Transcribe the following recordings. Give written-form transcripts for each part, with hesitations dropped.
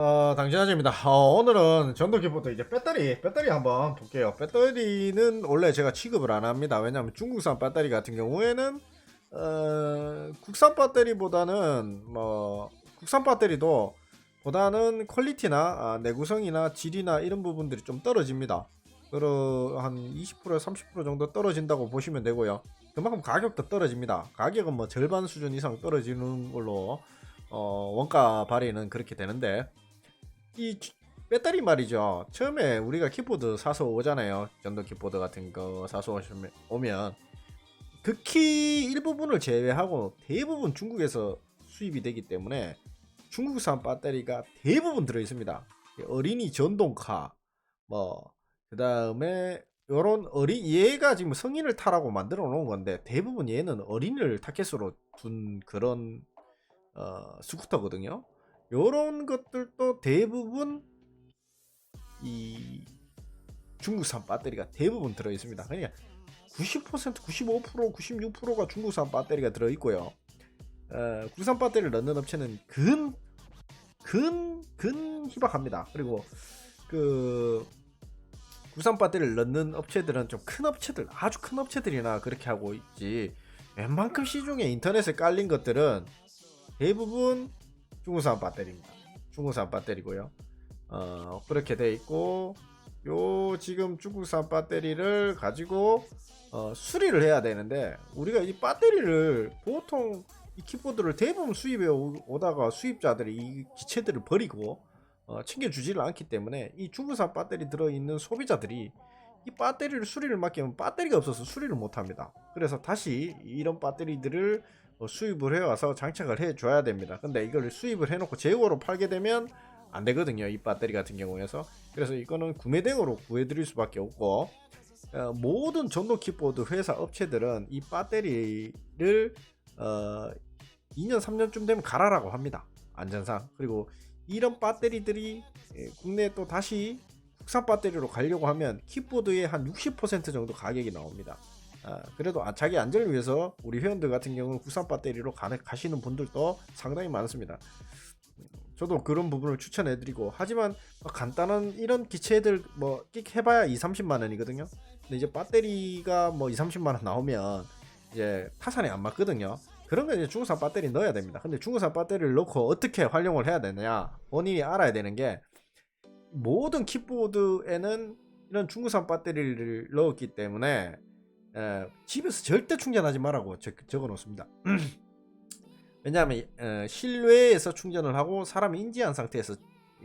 당진아재입니다. 오늘은 전동키보드 이제 배터리 한번 볼게요. 배터리는 원래 제가 취급을 안 합니다. 왜냐하면 중국산 배터리 같은 경우에는 국산 배터리보다는 국산 배터리도 보다는 퀄리티나 내구성이나 질이나 이런 부분들이 좀 떨어집니다. 한 20% 30% 정도 떨어진다고 보시면 되고요. 그만큼 가격도 떨어집니다. 가격은 뭐 절반 수준 이상 떨어지는 걸로 원가 발휘는 그렇게 되는데, 이 배터리 말이죠. 처음에 우리가 키보드 사서 오잖아요. 전동 키보드 같은 거 사서 오면 극히 일부분을 제외하고 대부분 중국에서 수입이 되기 때문에 중국산 배터리가 대부분 들어 있습니다. 어린이 전동카, 그 다음에 요런 얘가 지금 성인을 타라고 만들어 놓은 건데 대부분 얘는 어린이를 타켓으로 둔 그런 스쿠터거든요. 요런 것들도 대부분 이 중국산 배터리가 대부분 들어 있습니다. 그러니까 90%, 95%, 96%가 중국산 배터리가 들어 있고요. 국산 배터리를 넣는 업체는 근 희박합니다. 그리고 그 국산 배터리를 넣는 업체들은 좀 큰 업체들, 아주 큰 업체들이나 그렇게 하고 있지, 웬만큼 시중에 인터넷에 깔린 것들은 대부분 중국산 배터리입니다. 중국산 배터리고요. 그렇게 돼 있고, 요 지금 중국산 배터리를 가지고 수리를 해야 되는데, 우리가 이 배터리를 보통 이 키보드를 대부분 수입해 오다가 수입자들이 이 기체들을 버리고 챙겨주지를 않기 때문에 이 중국산 배터리 들어있는 소비자들이 이 배터리를 수리를 맡기면 배터리가 없어서 수리를 못합니다. 그래서 다시 이런 배터리들을 수입을 해와서 장착을 해줘야 됩니다. 근데 이걸 수입을 해놓고 재고로 팔게 되면 안 되거든요, 이 배터리 같은 경우에서. 그래서 이거는 구매대행으로 구해드릴 수밖에 없고, 모든 전동 키보드 회사 업체들은 이 배터리를 2년 3년쯤 되면 갈아라고 합니다, 안전상. 그리고 이런 배터리들이 국내에 또 다시 국산 배터리로 가려고 하면 키보드의 한 60% 정도 가격이 나옵니다. 그래도 자기 안전을 위해서 우리 회원들 같은 경우는 국산 배터리로 가시는 분들도 상당히 많습니다. 저도 그런 부분을 추천해드리고, 하지만 간단한 이런 기체들 끽 해봐야 2, 30만 원이거든요. 근데 이제 배터리가 2, 30만 원 나오면 이제 타산이 안 맞거든요. 그런 거 이제 중국산 배터리 넣어야 됩니다. 근데 중국산 배터리를 넣고 어떻게 활용을 해야 되느냐, 본인이 알아야 되는 게, 모든 키보드에는 이런 중국산 배터리를 넣었기 때문에 집에서 절대 충전하지 말라고 적어 놓습니다. 왜냐하면 실외에서 충전을 하고 사람이 인지한 상태에서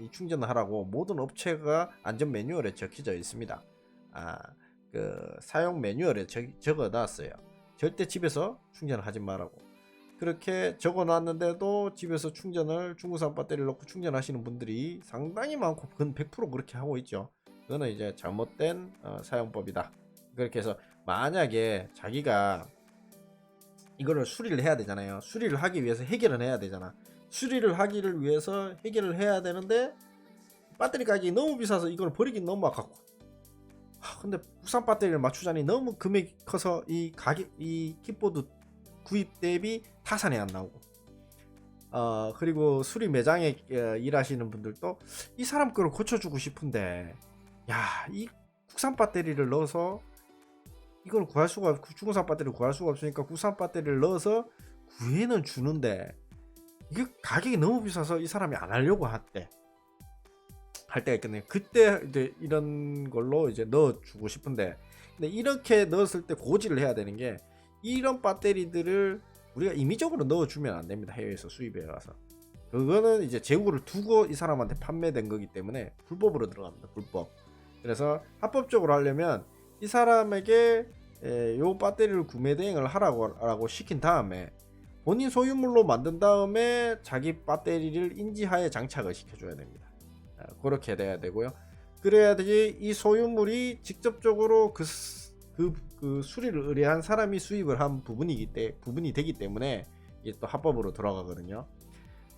충전을 하라고 모든 업체가 안전 매뉴얼에 적혀져 있습니다. 사용 매뉴얼에 적어 놨어요. 절대 집에서 충전을 하지 말라고. 그렇게 적어 놨는데도 집에서 중국산 배터리를 넣고 충전하시는 분들이 상당히 많고, 근 100% 그렇게 하고 있죠. 그거는 이제 잘못된 사용법이다. 그렇게 해서 만약에 자기가 이거를 수리를 해야 되잖아요. 수리를 하기 위해서 해결을 해야 되잖아. 수리를 하기를 위해서 해결을 해야 되는데 배터리 가격이 너무 비싸서 이걸 버리긴 너무 아깝고, 근데 국산 배터리를 맞추자니 너무 금액이 커서 이 키보드 구입 대비 타산이 안 나오고, 그리고 수리 매장에 일하시는 분들도 이 사람 거를 고쳐주고 싶은데, 이 국산 배터리를 넣어서 이걸 구할 수가, 중국산 배터리를 구할 수가 없으니까 국산 배터리를 넣어서 구해는 주는데 이게 가격이 너무 비싸서 이 사람이 안 하려고 할 때가 있겠네요. 그때 이제 이런 걸로 이제 넣어주고 싶은데, 근데 이렇게 넣었을 때 고지를 해야 되는 게, 이런 배터리들을 우리가 임의적으로 넣어주면 안 됩니다. 해외에서 수입해 와서. 그거는 이제 재고를 두고 이 사람한테 판매된 거기 때문에 불법으로 들어갑니다. 불법. 그래서 합법적으로 하려면 이 사람에게 요 배터리를 구매 대행을 하라고 시킨 다음에 본인 소유물로 만든 다음에 자기 배터리를 인지하에 장착을 시켜줘야 됩니다. 그렇게 돼야 되고요. 그래야지 이 소유물이 직접적으로 그 수리를 의뢰한 사람이 수입을 한 부분이 되기 때문에 이게 또 합법으로 들어가거든요.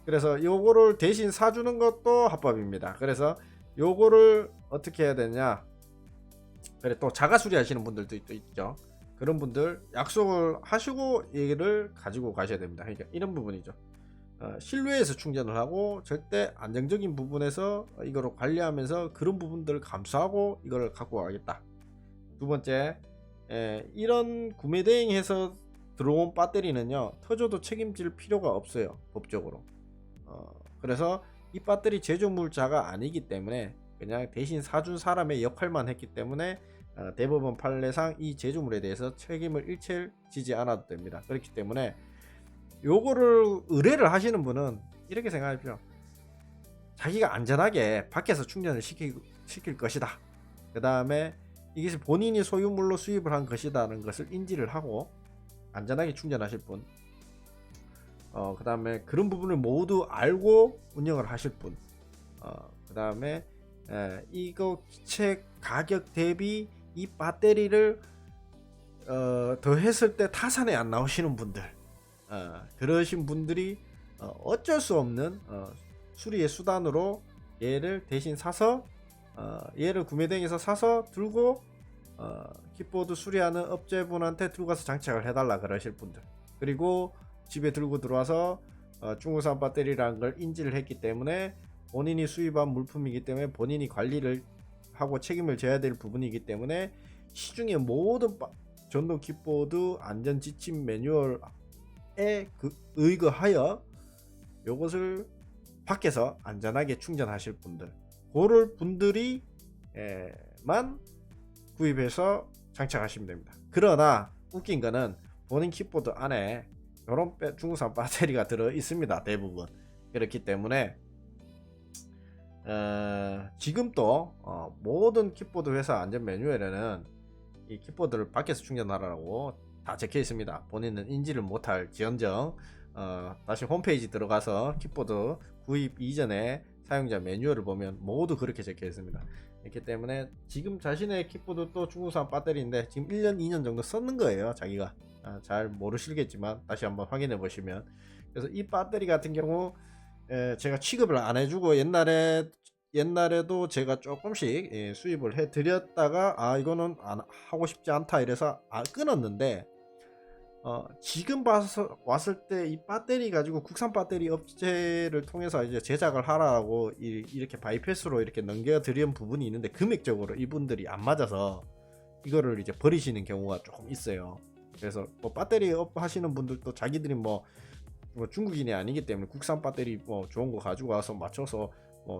그래서 요거를 대신 사주는 것도 합법입니다. 그래서 요거를 어떻게 해야 되냐, 그래, 또 자가 수리하시는 분들도 또 있죠. 그런 분들 약속을 하시고 얘기를 가지고 가셔야 됩니다. 그러니까 이런 부분이죠. 실외에서 충전을 하고 절대 안정적인 부분에서 이거를 관리하면서 그런 부분들을 감수하고 이걸 갖고 가겠다. 두 번째, 이런 구매 대행해서 들어온 배터리는요 터져도 책임질 필요가 없어요, 법적으로. 그래서 이 배터리 제조물자가 아니기 때문에 그냥 대신 사준 사람의 역할만 했기 때문에 대법원 판례상 이 제조물에 대해서 책임을 일체 지지 않아도 됩니다. 그렇기 때문에 요거를 의뢰를 하시는 분은 이렇게 생각하십시오. 자기가 안전하게 밖에서 충전을 시킬 것이다. 그 다음에 이것이 본인이 소유물로 수입을 한 것이라는 것을 인지를 하고 안전하게 충전하실 분, 그 다음에 그런 부분을 모두 알고 운영을 하실 분, 그 다음에 이거 기체 가격 대비 이 배터리를 더 했을 때 타산에 안 나오시는 분들, 그러신 분들이 어쩔 수 없는 수리의 수단으로 얘를 대신 사서 얘를 구매대행에서 사서 들고 킥보드 수리하는 업체분한테 들고 가서 장착을 해달라 그러실 분들, 그리고 집에 들고 들어와서 중국산 배터리라는 걸 인지를 했기 때문에 본인이 수입한 물품이기 때문에 본인이 관리를 하고 책임을 져야 될 부분이기 때문에 시중의 모든 전동 킥보드 안전 지침 매뉴얼에 의거하여 이것을 밖에서 안전하게 충전하실 분들, 그럴 분들이 만 구입해서 장착하시면 됩니다. 그러나 웃긴 거는 본인 킥보드 안에 이런 중국산 배터리가 들어 있습니다, 대부분. 그렇기 때문에 지금 또 모든 킥보드 회사 안전 매뉴얼에는 이 킥보드를 밖에서 충전하라고 다 적혀 있습니다. 본인은 인지를 못할 지언정 다시 홈페이지 들어가서 킥보드 구입 이전에 사용자 매뉴얼을 보면 모두 그렇게 적혀 있습니다. 그렇기 때문에 지금 자신의 킥보드 또 중국산 배터리인데 지금 1년 2년 정도 썼는 거예요, 자기가. 잘 모르시겠지만 다시 한번 확인해 보시면. 그래서 이 배터리 같은 경우 제가 취급을 안 해주고 옛날에도 제가 조금씩 수입을 해 드렸다가 이거는 안 하고 싶지 않다 이래서 끊었는데, 지금 왔을 때 이 배터리 가지고 국산 배터리 업체를 통해서 이제 제작을 하라고 이렇게 바이패스로 이렇게 넘겨드린 부분이 있는데 금액적으로 이분들이 안 맞아서 이거를 이제 버리시는 경우가 조금 있어요. 그래서 뭐 배터리 업 하시는 분들도 자기들이 뭐 중국인이 아니기 때문에 국산 배터리 뭐 좋은 거 가지고 와서 맞춰서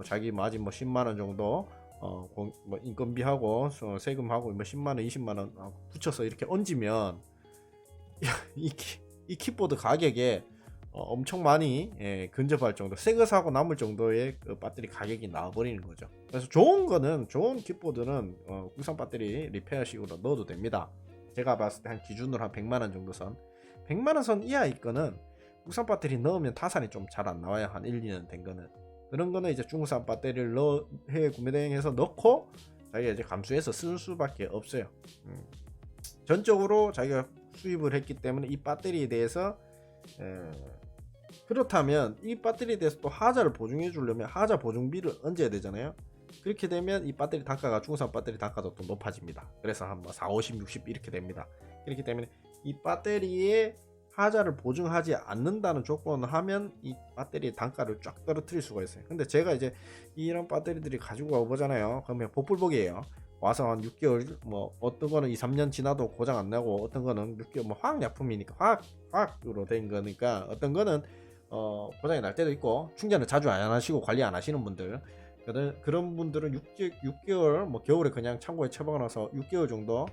자기 마진 뭐 10만원 정도 뭐 인건비하고 세금하고 뭐 10만원 20만원 붙여서 이렇게 얹으면 이 킥보드 가격에 엄청 많이 근접할 정도, 새거 사고 남을 정도의 그 배터리 가격이 나와버리는 거죠. 그래서 좋은 킥보드는 국산 배터리 리페어식으로 넣어도 됩니다. 제가 봤을 때 한 기준으로 한 100만원 정도 선, 100만원 선 이하의 거는 국산 배터리 넣으면 타산이 좀 잘 안 나와요. 한 1, 2년 된 거는. 그런 거는 이제 중국산 배터리를 해외 구매 대행해서 넣고 자기가 이제 감수해서 쓸 수밖에 없어요. 전적으로 자기가 수입을 했기 때문에 이 배터리에 대해서 그렇다면 이 배터리에 대해서 또 하자를 보증해 주려면 하자 보증비를 얹어야 되잖아요. 그렇게 되면 이 배터리 단가가 중국산 배터리 단가도 또 높아집니다. 그래서 한 4, 50, 60 이렇게 됩니다. 그렇기 때문에 이 배터리에 하자를 보증하지 않는다는 조건을 하면 이 배터리의 단가를 쫙 떨어뜨릴 수가 있어요. 근데 제가 이제 이런 배터리들이 가지고 와보잖아요. 그러면 복불복이에요. 와서 한 6개월, 뭐 어떤 거는 2, 3년 지나도 고장 안 나고, 어떤 거는 6개월, 뭐 화학약품이니까 화학으로 된 거니까 어떤 거는 고장이 날 때도 있고, 충전을 자주 안 하시고 관리 안 하시는 분들, 그런 분들은 6개월 뭐 겨울에 그냥 창고에 처박아놔서 6개월 정도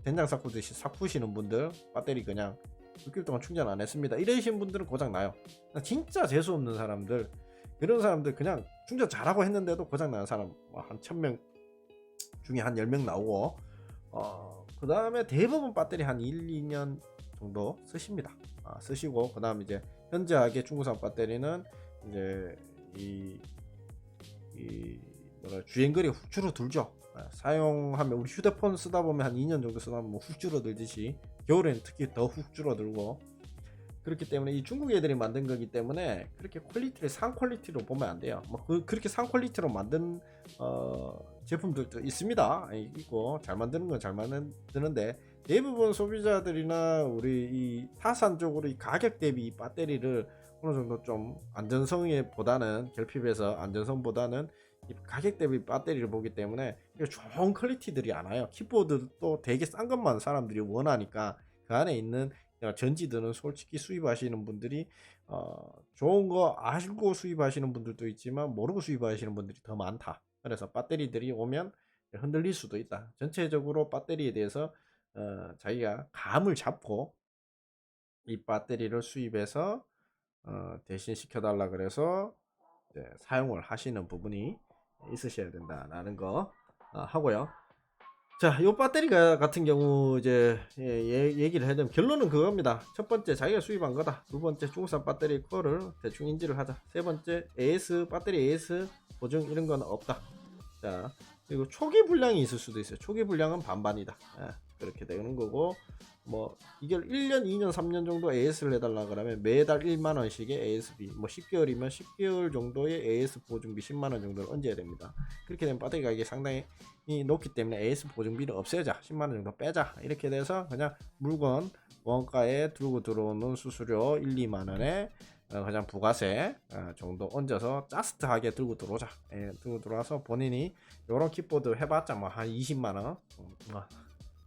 된장 삭히듯이 삭히시는 분들, 배터리 그냥 6개월 동안 충전 안 했습니다 이러신 분들은 고장 나요. 진짜 재수 없는 사람들, 그런 사람들 그냥 충전 잘하고 했는데도 고장 나는 사람 한 1000명 중에 한 10명 나오고, 그 다음에 대부분 배터리 한 1, 2년 정도 쓰십니다. 쓰시고, 그 다음에 이제 현저하게 중국산 배터리는 이제 주행거리가 훅 줄어들죠. 사용하면 우리 휴대폰 쓰다 보면 한 2년 정도 쓰다 보면 훅 줄어들듯이 겨울에는 특히 더 훅 줄어들고, 그렇기 때문에 이 중국 애들이 만든 거기 때문에 그렇게 퀄리티를 상 퀄리티로 보면 안 돼요. 뭐 그렇게 상 퀄리티로 만든 제품들도 있습니다. 있고 잘 만드는 건 잘 만드는데, 대부분 소비자들이나 우리 이 타산적으로 이 가격 대비 이 배터리를 어느 정도 좀 안전성에 보다는 결핍에서 안전성보다는 이 가격 대비 배터리를 보기 때문에 좋은 퀄리티들이 안 와요. 키보드도 되게 싼 것만 사람들이 원하니까 그 안에 있는 전지들은 솔직히 수입하시는 분들이 좋은 거 알고 수입하시는 분들도 있지만 모르고 수입하시는 분들이 더 많다. 그래서 배터리들이 오면 흔들릴 수도 있다. 전체적으로 배터리에 대해서 자기가 감을 잡고 이 배터리를 수입해서 대신 시켜달라 그래서 사용을 하시는 부분이 있으셔야 된다라는 거 하고요. 자, 이 배터리가 같은 경우 이제 얘기를 해야 되면 결론은 그겁니다. 첫 번째 자기가 수입한 거다. 두 번째 중국산 배터리 거를 대충 인지를 하자. 세 번째 AS 배터리 AS 보증 이런 건 없다. 자, 그리고 초기 불량이 있을 수도 있어요. 초기 불량은 반반이다. 그렇게 되는 거고, 뭐 이걸 1년, 2년, 3년 정도 AS를 해달라 그러면 매달 1만 원씩의 AS비, 뭐 10개월이면 10개월 정도의 AS 보증비 10만 원 정도를 얹어야 됩니다. 그렇게 되면 배터리 가격이 상당히 높기 때문에 AS 보증비를 없애자, 10만 원 정도 빼자. 이렇게 돼서 그냥 물건 원가에 들고 들어오는 수수료 1, 2만 원에 그냥 부가세 정도 얹어서 짜스트하게 들고 들어오자. 들고 들어와서 본인이 요런 키보드 해봤자 뭐 한 20만원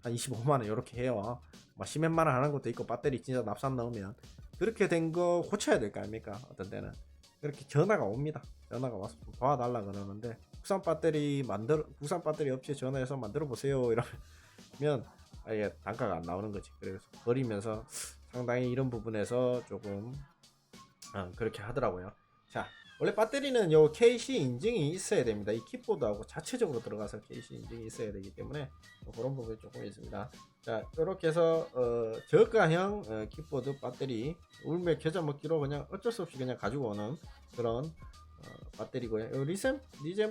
한 25만원 이렇게 해요. 뭐 10몇만원 하는 것도 있고 배터리 진짜 납산 넣으면 그렇게 된 거 고쳐야 될 거 아닙니까? 어떤 때는 그렇게 전화가 옵니다. 전화가 와서 도와달라 그러는데 국산 배터리 업체 전화해서 만들어 보세요 이러면 아예 단가가 안 나오는 거지. 그래서 버리면서 상당히 이런 부분에서 조금 그렇게 하더라고요. 자, 원래 배터리는 요 KC 인증이 있어야 됩니다. 이 키보드하고 자체적으로 들어가서 KC 인증이 있어야 되기 때문에 그런 부분이 조금 있습니다. 자, 이렇게 해서 저가형 키보드 배터리 울며 겨자 먹기로 그냥 어쩔 수 없이 그냥 가지고 오는 그런 배터리고요. 리젠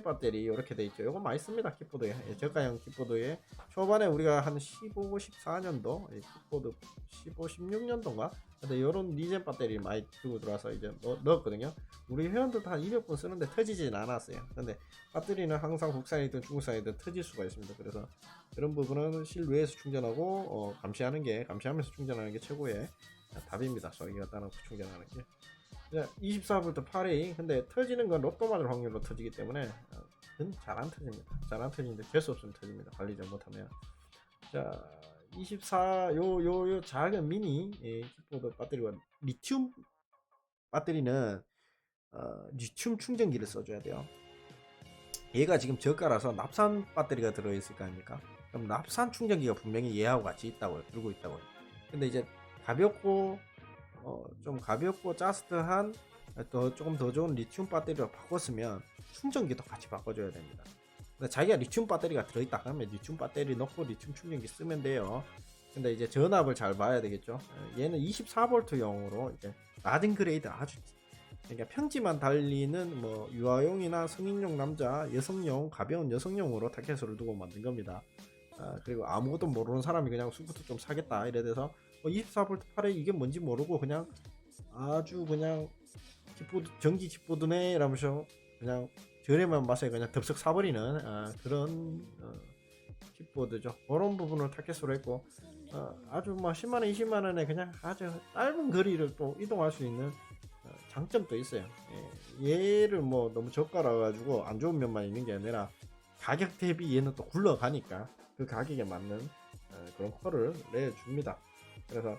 배터리 이렇게 돼 있죠. 이거 많이 씁니다. 키보드에. 저가형 키보드에 초반에 우리가 한 15, 14년도 키보드 15, 16년도인가? 근데 이런 리젠 배터리 많이 들고 들어와서 이제 넣었거든요. 우리 회원들도 한 200분 쓰는데 터지진 않았어요. 근데 배터리는 항상 국산이든 중국산이든 터질 수가 있습니다. 그래서 이런 부분은 실외에서 충전하고 감시하면서 충전하는 게 최고의 답입니다. 소리 갖다 놓고 충전하는 게. 24V 8A 근데 터지는 건 로또 맞을 확률로 터지기 때문에 잘 안 터집니다. 잘 안 터지는데 재수 없으면 터집니다. 관리 잘못하면. 자, 24 요 작은 미니 키보드 배터리와 리튬 배터리는 리튬 충전기를 써줘야 돼요. 얘가 지금 저가라서 납산 배터리가 들어있을 거 아닙니까? 그럼 납산 충전기가 분명히 얘하고 같이 있다고요. 들고 있다고요. 근데 이제 가볍고 좀 가볍고 짜스트한 조금 더 좋은 리튬 배터리로 바꿨으면 충전기도 같이 바꿔줘야 됩니다. 근데 자기가 리튬 배터리가 들어있다 하면 리튬 배터리 넣고 리튬 충전기 쓰면 돼요. 근데 이제 전압을 잘 봐야 되겠죠. 얘는 24V용으로 이제 낮은 그레이드 아주 그러니까 평지만 달리는 뭐 유아용이나 성인용 남자, 여성용, 가벼운 여성용으로 타켓을 두고 만든 겁니다. 그리고 아무것도 모르는 사람이 그냥 스쿠터 좀 사겠다 이래 돼서 24V 8에 이게 뭔지 모르고 그냥 아주 그냥 키보드 전기 키보드네 이러면서 그냥 저렴한 맛에 그냥 덥석 사버리는 그런 키보드죠. 그런 부분을 타켓으로 했고 아주 뭐 10만원 20만원에 그냥 아주 짧은 거리를 또 이동할 수 있는 장점도 있어요. 얘를 뭐 너무 저가라 가지고 안 좋은 면만 있는 게 아니라 가격 대비 얘는 또 굴러가니까 그 가격에 맞는 그런 컬을 내줍니다. 그래서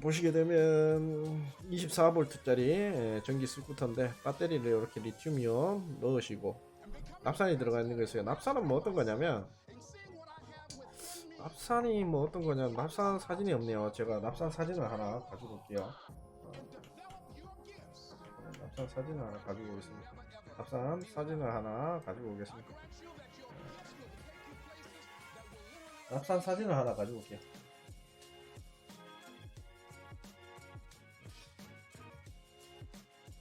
보시게 되면 24V짜리 전기 스쿠터인데 배터리를 이렇게 리튬이온 넣으시고 납산이 들어가 있는 거 있어요. 납산은 뭐 어떤 거냐면 납산 사진이 없네요. 제가 납산 사진을 하나 가지고 올게요. 납산 사진을 하나 가지고 오겠습니다. 납산 사진을 하나 가지고 오겠습니다. 납산 사진을 하나 가지고 올게요.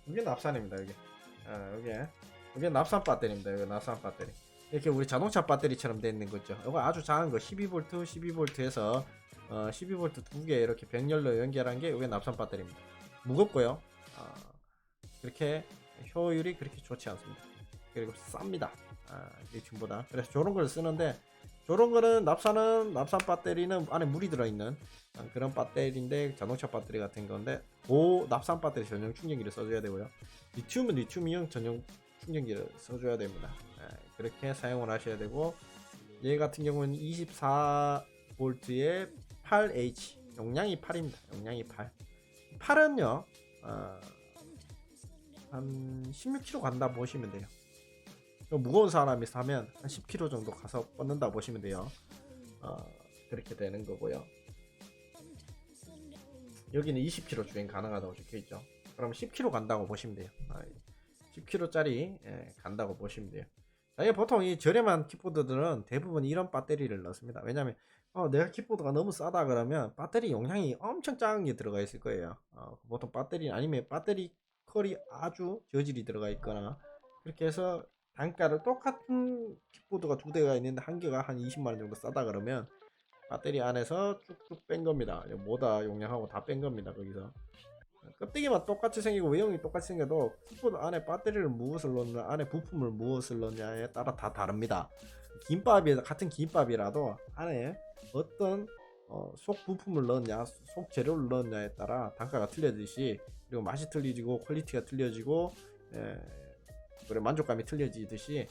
이게 납산입니다. 여기 납산 배터리입니다. 여기 납산 배터리. 이렇게 우리 자동차 배터리처럼 되어 있는 거죠. 이거 아주 작은 거 12V, 12V에서 12V 두 개 이렇게 병렬로 연결한 게 이게 납산 배터리입니다. 무겁고요. 그렇게 효율이 그렇게 좋지 않습니다. 그리고 쌉니다. 리튬보다. 그래서 저런 걸 쓰는데, 저런 거는 납산 배터리는 안에 물이 들어있는 그런 배터리인데, 자동차 배터리 같은 건데, 납산 배터리 전용 충전기를 써줘야 되고요. 리튬은 리튬이용 전용 충전기를 써줘야 됩니다. 그렇게 사용을 하셔야 되고, 얘 같은 경우는 24V에 8H, 용량이 8입니다. 용량이 8. 8은요, 한 16km 간다 보시면 돼요. 무거운 사람이 사면 한 10km 정도 가서 뻗는다 보시면 돼요. 그렇게 되는 거고요. 여기는 20km 주행 가능하다고 적혀있죠. 그럼 10km 간다고 보시면 돼요. 10km짜리 간다고 보시면 돼요. 보통 이 저렴한 키보드들은 대부분 이런 배터리를 넣습니다. 왜냐면 내가 키보드가 너무 싸다 그러면 배터리 용량이 엄청 작은 게 들어가 있을 거예요. 보통 배터리 아니면 배터리 컬이 아주 저질이 들어가 있거나, 그렇게 해서 단가를 똑같은 키보드가 두 대가 있는데 한 개가 한 20만원 정도 싸다 그러면 배터리 안에서 쭉쭉 뺀 겁니다. 모다 용량하고 다 뺀 겁니다. 거기서 껍데기만 똑같이 생기고 외형이 똑같이 생겨도 키보드 안에 배터리를 무엇을 넣느냐, 안에 부품을 무엇을 넣느냐에 따라 다 다릅니다. 같은 김밥이라도 안에 어떤 속 부품을 넣느냐, 속 재료를 넣느냐에 따라 단가가 틀려지듯이, 그리고 맛이 틀려지고 퀄리티가 틀려지고, 그리고 만족감이 틀려지듯이,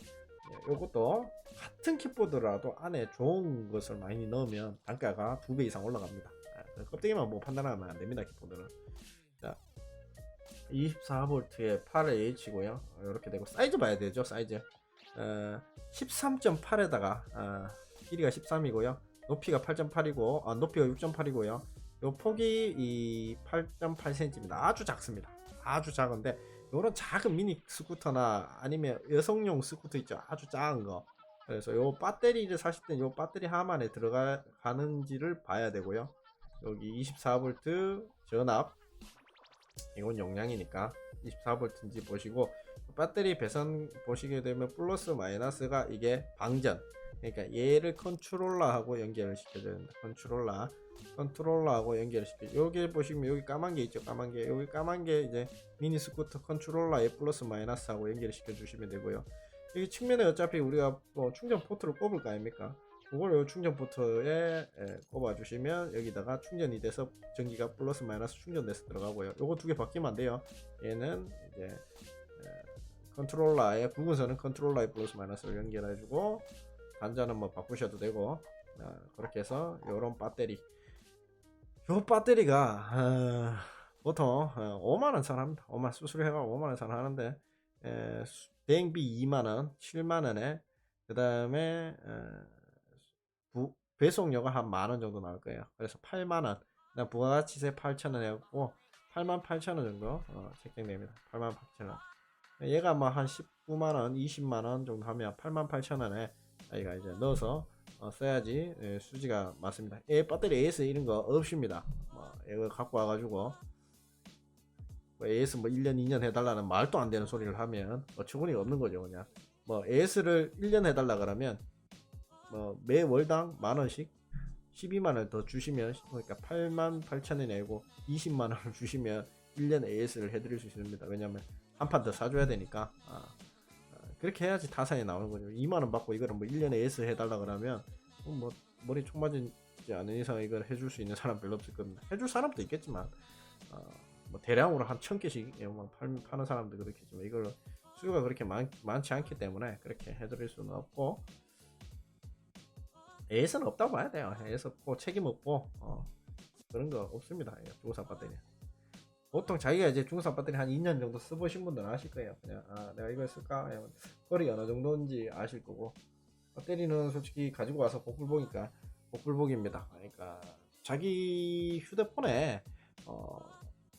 이것도 같은 키보드라도 안에 좋은 것을 많이 넣으면 단가가 2배 이상 올라갑니다. 껍데기만 뭐 판단하면 안 됩니다. 키보드는. 자, 24V에 8H고요. 이렇게 되고, 사이즈 봐야 되죠. 사이즈 13.8에다가 길이가 13이고요. 높이가 8.8이고 높이가 6.8이고요. 요 폭이 8.8cm입니다. 아주 작습니다. 아주 작은데, 요런 작은 미니 스쿠터나 아니면 여성용 스쿠터 있죠. 아주 작은 거. 그래서 요 배터리를 사실 때 요 배터리 하만에 들어가는지를 봐야 되고요. 여기 24V 전압, 이건 용량이니까 24V인지 보시고, 배터리 배선 보시게 되면 플러스 마이너스가 이게 방전, 그러니까 얘를 컨트롤러하고 연결을 시켜줘야 된다. 컨트롤러하고 연결을 시켜. 여기 보시면 여기 까만 게 있죠. 여기 까만 게 이제 미니 스쿠터 컨트롤러의 플러스 마이너스하고 연결을 시켜 주시면 되고요. 여기 측면에 어차피 우리가 충전 포트를 꼽을 거 아닙니까? 그걸 충전 포트에 꼽아 주시면 여기다가 충전이 돼서 전기가 플러스 마이너스 충전돼서 들어가고요. 요거 두 개 바뀌면 안 돼요. 얘는 이제 컨트롤러의 굵은선은 컨트롤러의 플러스 마이너스를 연결해주고, 단자는 뭐 바꾸셔도 되고, 그렇게 해서 요런 배터리, 요 배터리가 보통 5만원 선 합니다. 수수료해가 5만원 선 하는데, 대행비 2만원, 7만원에 그 다음에 배송료가 한 만원 정도 나올 거예요. 그래서 8만원, 부가가치세 8천원 해갖고 88,000원 정도 책정됩니다. 88,000원. 얘가 뭐 한 19만원, 20만원 정도 하면 88,000원에 저희가 이제 넣어서 써야지 수지가 맞습니다. 배터리 AS 이런 거 없습니다. 이거 갖고 와가지고 AS 1년 2년 해달라는 말도 안 되는 소리를 하면 어처구니가 없는 거죠. 그냥 AS를 1년 해달라 그러면 매 월당 만원씩 12만원 더 주시면, 그러니까 88,000원이 아니고 20만원을 주시면 1년 AS를 해드릴 수 있습니다. 왜냐면 한 판 더 사줘야 되니까. 그렇게 해야지 타산이 나오는 거죠. 2만원 받고 이거를 1년에 AS 해달라 그러면 머리 총 맞지 않은 이상 이걸 해줄 수 있는 사람 별로 없을 겁니다. 해줄 사람도 있겠지만 대량으로 한 1000개씩 파는 사람도 그렇겠지만, 이걸 수요가 그렇게 많지 않기 때문에 그렇게 해드릴 수는 없고, AS는 없다고 봐야 돼요. AS 없고 책임 없고 그런 거 없습니다. 중국산 배터리. 보통 자기가 이제 중국산 배터리 한 2년 정도 써보신 분들은 아실 거예요. 그냥 내가 이걸 쓸까? 거리 어느 정도인지 아실 거고, 배터리는 솔직히 가지고 와서 복불복이니까 복불복입니다. 그러니까 자기 휴대폰에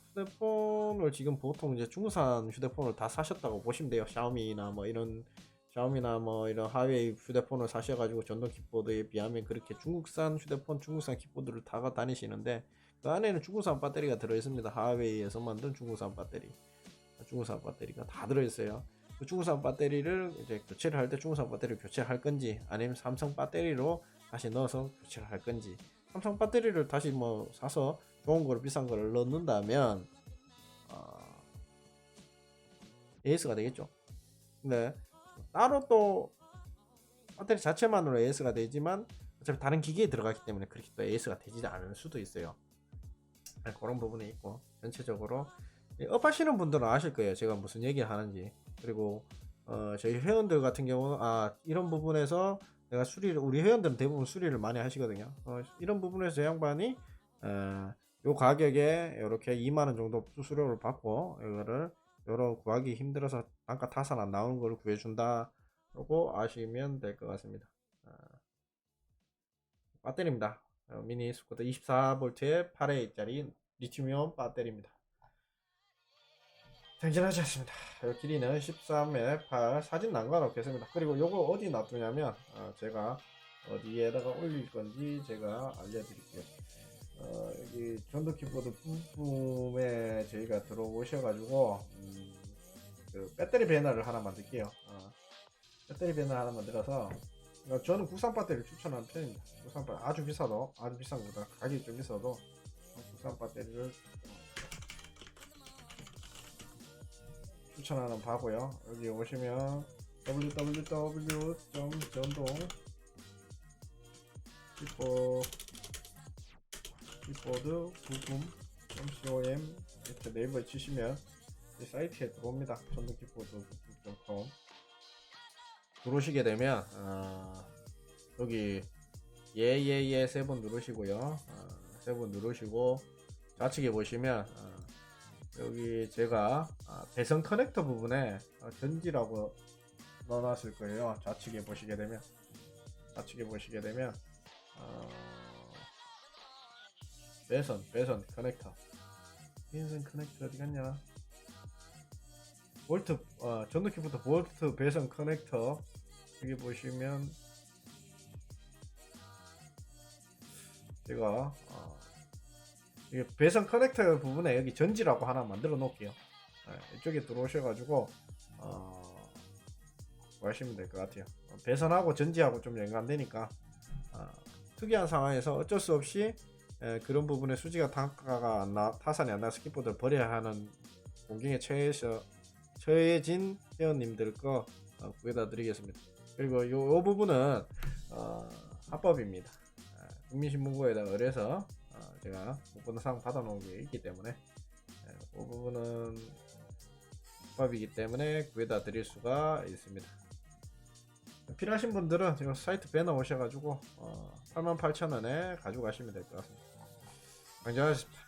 휴대폰을 지금 보통 이제 중국산 휴대폰을 다 사셨다고 보시면 돼요. 샤오미나 이런 하웨이 휴대폰을 사셔가지고 전동 키보드에 비하면 그렇게 중국산 휴대폰, 중국산 키보드를 다 다니시는데, 그 안에는 중국산 배터리가 들어있습니다. 하웨이에서 만든 중국산 배터리가 다 들어있어요. 그 중국산 배터리를 이제 교체를 할 때 중국산 배터리를 교체를 할 건지, 아니면 삼성 배터리로 다시 넣어서 교체를 할 건지. 삼성 배터리를 다시 사서 좋은 거를 비싼 거를 넣는다면 AS가 되겠죠. 근데 따로 또 배터리 자체만으로 AS가 되지만 어차피 다른 기기에 들어갔기 때문에 그렇게 또 AS가 되지 않을 수도 있어요. 그런 부분이 있고, 전체적으로 업하시는 분들은 아실 거예요, 제가 무슨 얘기를 하는지. 그리고 저희 회원들 같은 경우는 이런 부분에서 내가 수리를, 우리 회원들은 대부분 수리를 많이 하시거든요. 이런 부분에서 저 양반이 요 가격에 이렇게 2만원 정도 수수료를 받고 이거를 여러 구하기 힘들어서 단가 타산 안 나오는 걸 구해준다 라고 아시면 될 것 같습니다. 배터리입니다. 미니 스쿠터 24V의 8A짜리 리튬이온 배터리입니다. 정진하지 않습니다. 길이는 13에 8, 사진 남겨놓겠습니다. 그리고 요거 어디 놔두냐면 제가 어디에다가 올릴 건지 제가 알려드릴게요. 여기 전도 키보드 부품에 저희가 들어오셔가지고 그 배터리 배너를 하나 만들게요. 배터리 배너 하나 만들어서, 저는 국산 배터리를 추천하는 편입니다. 국산 배터리 아주 비싸도, 아주 비싼 것보다 가격이 좀 비싸도 국산 배터리를 추천하는 바고요. 여기 오시면 www.전동 키보드 이렇게 네이버에 치시면 이 사이트에 들어옵니다. 전동 키보드 부품.com 들어오시게 되면 여기 예예예 세 번 누르시고요. 세 번 누르시고 좌측에 보시면 여기 제가 배선 커넥터 부분에 전지라고 넣어놨을 거예요. 좌측에 보시게 되면 배선 커넥터 어디 갔냐? 볼트 전동키부터 볼트 배선 커넥터 여기 보시면 제가 이게 배선 커넥터 부분에 여기 전지라고 하나 만들어 놓을게요. 이쪽에 들어오셔가지고 하시면 될 것 같아요. 배선하고 전지하고 좀 연관되니까 특이한 상황에서 어쩔 수 없이 그런 부분에 수지가 단가가 타산이 안 나서 키보드를 버려야 하는 공경에 처해진 회원님들 거 구해다 드리겠습니다. 그리고 요 부분은 합법입니다. 국민신문고에다 의뢰해서 제가 무권상 받아놓은 게 있기 때문에 그 부분은 합법이기 때문에 구해다 드릴 수가 있습니다. 필요하신 분들은 지금 사이트 배너 오셔가지고 88,000원에 가져가시면 될 것 같습니다. 강조하셨습니다.